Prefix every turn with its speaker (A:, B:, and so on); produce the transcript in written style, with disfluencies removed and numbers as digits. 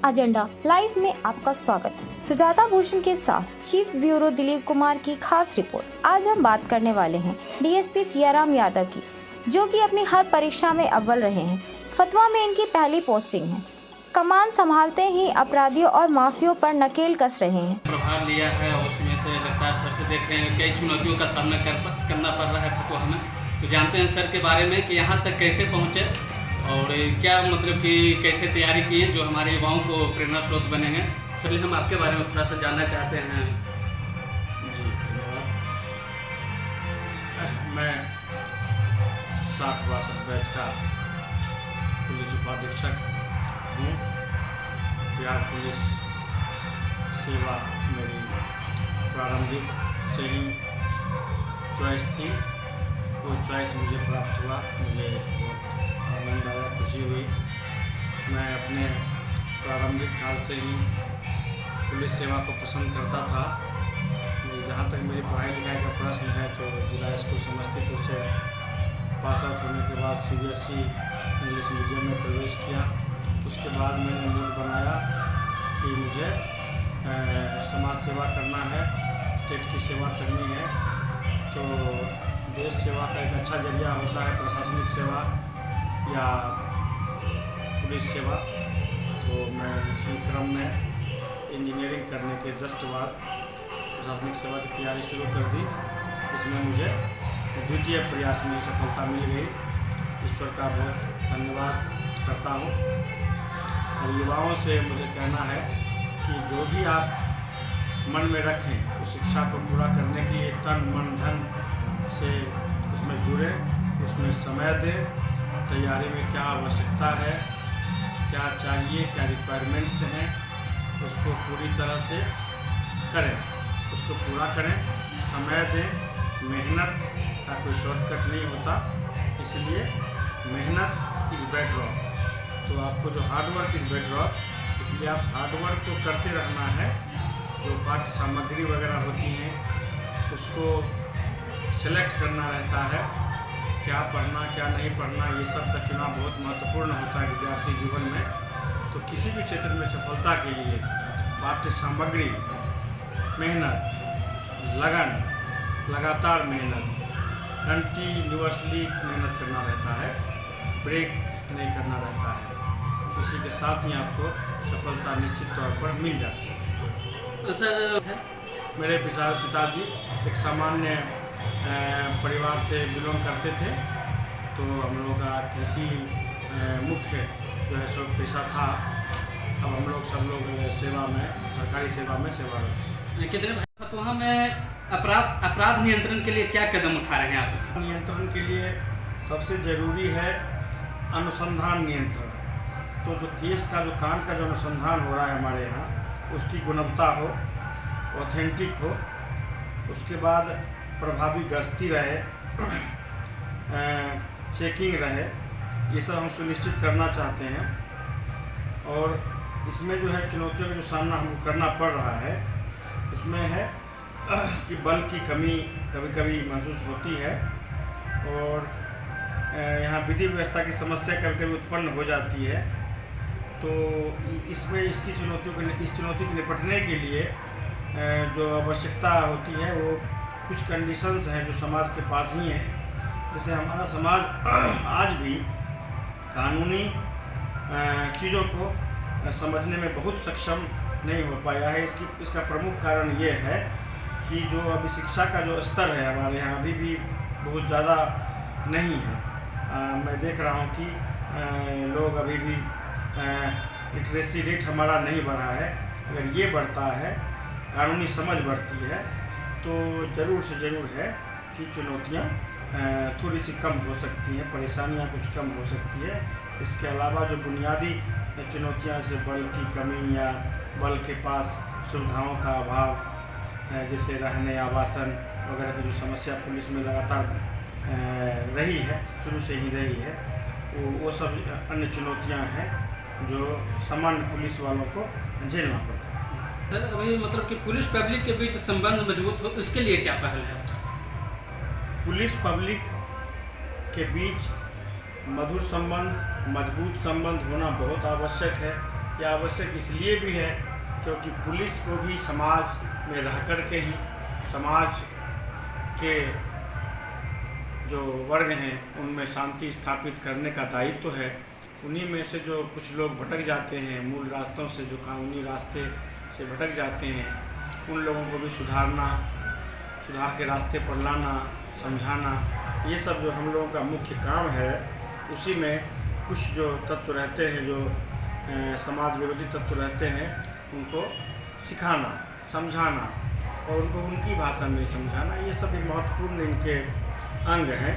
A: Agenda live में आपका स्वागत है। सुजाता भूषण के साथ चीफ ब्यूरो दिलीप कुमार की खास रिपोर्ट। आज हम बात करने वाले हैं डीएसपी सियाराम यादव की, जो कि अपनी हर परीक्षा में अव्वल रहे हैं। फतवा में इनकी पहली पोस्टिंग है। कमान संभालते ही अपराधियों और माफियों पर नकेल कस रहे हैं।
B: प्रभार लिया है और उसमें से लगातार सर से देख रहे हैं कई चुनौतियों का सामना करना पड़ रहा है फतवा में। तो जानते हैं सर के बारे में कि यहाँ तक कैसे पहुँचे और क्या मतलब कि कैसे तैयारी की है जो हमारे युवाओं को प्रेरणा स्रोत बनेंगे। सर हम आपके बारे में थोड़ा सा जानना चाहते हैं।
C: जी धन्यवाद। मैं 60-62 बैच का पुलिस उपाधीक्षक हूँ। बिहार पुलिस सेवा मेरी प्रारंभिक से ही चॉइस थी। वो चॉइस मुझे प्राप्त हुआ, मुझे बहुत आनंद आया, खुशी हुई। मैं अपने प्रारंभिक काल से ही पुलिस सेवा को पसंद करता था। जहाँ तक मेरी पढ़ाई लिखाई का प्रश्न है तो जिला स्कूल समस्तीपुर से पास आउट होने के बाद CBSE इंग्लिश मीडियम में प्रवेश किया। उसके बाद मैंने मूड बनाया कि मुझे समाज सेवा करना है, स्टेट की सेवा करनी है। तो देश सेवा का एक अच्छा जरिया होता है प्रशासनिक सेवा या पुलिस सेवा। तो मैं इसी क्रम में इंजीनियरिंग करने के जस्ट बाद प्रशासनिक सेवा की तैयारी शुरू कर दी। इसमें मुझे द्वितीय प्रयास में सफलता मिल गई। ईश्वर का बहुत धन्यवाद करता हूँ। और युवाओं से मुझे कहना है कि जो भी आप मन में रखें उस शिक्षा को पूरा करने के लिए तन मन धन से उसमें जुड़े, उसमें समय दें। तैयारी में क्या आवश्यकता है, क्या चाहिए, क्या रिक्वायरमेंट्स हैं, उसको पूरी तरह से करें, उसको पूरा करें, समय दें। मेहनत का कोई शॉर्टकट नहीं होता, इसलिए मेहनत इज़ बेडरॉक। तो आपको जो हार्डवर्क इज़ बेडरॉक, इसलिए आप हार्डवर्क को करते रहना है। जो पाठ्य सामग्री वगैरह होती हैं उसको सेलेक्ट करना रहता है, क्या पढ़ना क्या नहीं पढ़ना, ये सब का चुनाव बहुत महत्वपूर्ण होता है विद्यार्थी जीवन में। तो किसी भी क्षेत्र में सफलता के लिए पाठ्य सामग्री, मेहनत, लगन, लगातार मेहनत, कंटिन्यूअसली मेहनत करना रहता है, ब्रेक नहीं करना रहता है। तो इसी के साथ ही आपको सफलता निश्चित तौर पर मिल जाती है।
B: तो सर
C: मेरे पिताजी एक सामान्य परिवार से बिलोंग करते थे। तो हम लोगों का कृषि मुख्य जो है शौक पेशा था। अब हम लोग सब लोग सेवा में, सरकारी सेवा में सेवारत हैं।
B: कितने फतवा में अपराध नियंत्रण के लिए क्या कदम उठा रहे हैं आप?
C: नियंत्रण के लिए सबसे ज़रूरी है अनुसंधान नियंत्रण। तो जो केस का, जो कांड का जो अनुसंधान हो रहा है हमारे यहाँ, उसकी गुणवत्ता हो, ऑथेंटिक हो। उसके बाद प्रभावी गश्ती रहे, चेकिंग रहे, ये सब हम सुनिश्चित करना चाहते हैं। और इसमें जो है चुनौतियों का जो सामना हमको करना पड़ रहा है उसमें है कि बल की कमी कभी कभी महसूस होती है। और यहाँ विधि व्यवस्था की समस्या कभी कभी उत्पन्न हो जाती है। तो इसमें इस चुनौती को निपटने के लिए जो आवश्यकता होती है वो कुछ कंडीशंस हैं जो समाज के पास ही हैं। जैसे हमारा समाज आज भी कानूनी चीज़ों को समझने में बहुत सक्षम नहीं हो पाया है। इसका प्रमुख कारण ये है कि जो अभी शिक्षा का जो स्तर है हमारे यहाँ अभी भी बहुत ज़्यादा नहीं है। मैं देख रहा हूँ कि लोग अभी भी लिटरेसी रेट हमारा नहीं बढ़ा है। अगर ये बढ़ता है, कानूनी समझ बढ़ती है, तो ज़रूर से ज़रूर है कि चुनौतियाँ थोड़ी सी कम हो सकती हैं, परेशानियाँ कुछ कम हो सकती है। इसके अलावा जो बुनियादी चुनौतियाँ जैसे बल की कमी या बल के पास सुविधाओं का अभाव, जैसे रहने, आवासन वगैरह की जो समस्या पुलिस में लगातार रही है, शुरू से ही रही है, वो सब अन्य चुनौतियाँ हैं जो सामान्य पुलिस वालों को झेलना पड़ता है।
B: सर अभी मतलब कि पुलिस पब्लिक के बीच संबंध मजबूत हो, उसके लिए क्या पहल है?
C: पुलिस पब्लिक के बीच मधुर संबंध, मजबूत संबंध होना बहुत आवश्यक है। यह आवश्यक इसलिए भी है क्योंकि पुलिस को भी समाज में रह कर के ही समाज के जो वर्ग हैं उनमें शांति स्थापित करने का दायित्व है। उन्हीं में से जो कुछ लोग भटक जाते हैं, मूल रास्तों से, जो कानूनी रास्ते से भटक जाते हैं, उन लोगों को भी सुधारना, सुधार के रास्ते पर लाना, समझाना, ये सब जो हम लोगों का मुख्य काम है। उसी में कुछ जो तत्व रहते हैं, जो समाज विरोधी तत्व रहते हैं, उनको सिखाना, समझाना और उनको उनकी भाषा में समझाना, ये सब एक महत्वपूर्ण इनके अंग हैं।